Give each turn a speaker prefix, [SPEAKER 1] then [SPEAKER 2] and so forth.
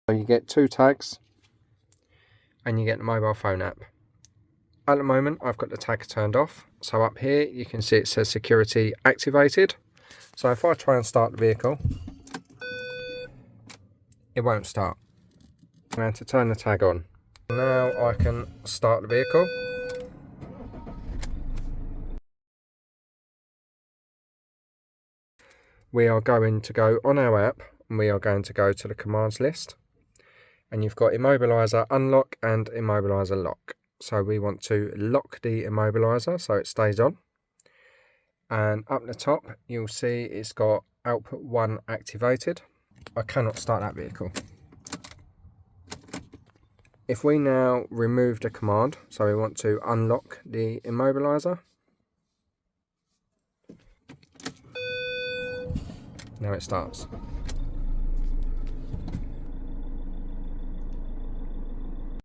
[SPEAKER 1] So you get 2 tags and you get the mobile phone app. At the moment I've got the tag turned off, so up here you can see it says security activated. So if I try and start the vehicle, it won't start. I'm going to turn the tag on. Now I can start the vehicle. We are going to go on our app and we are going to go to the commands list. And you've got immobiliser unlock and immobiliser lock. So we want to lock the immobiliser so it stays on. And up the top you'll see it's got output 1 activated. I cannot start that vehicle. If we now remove the command, so we want to unlock the immobiliser. Now it starts.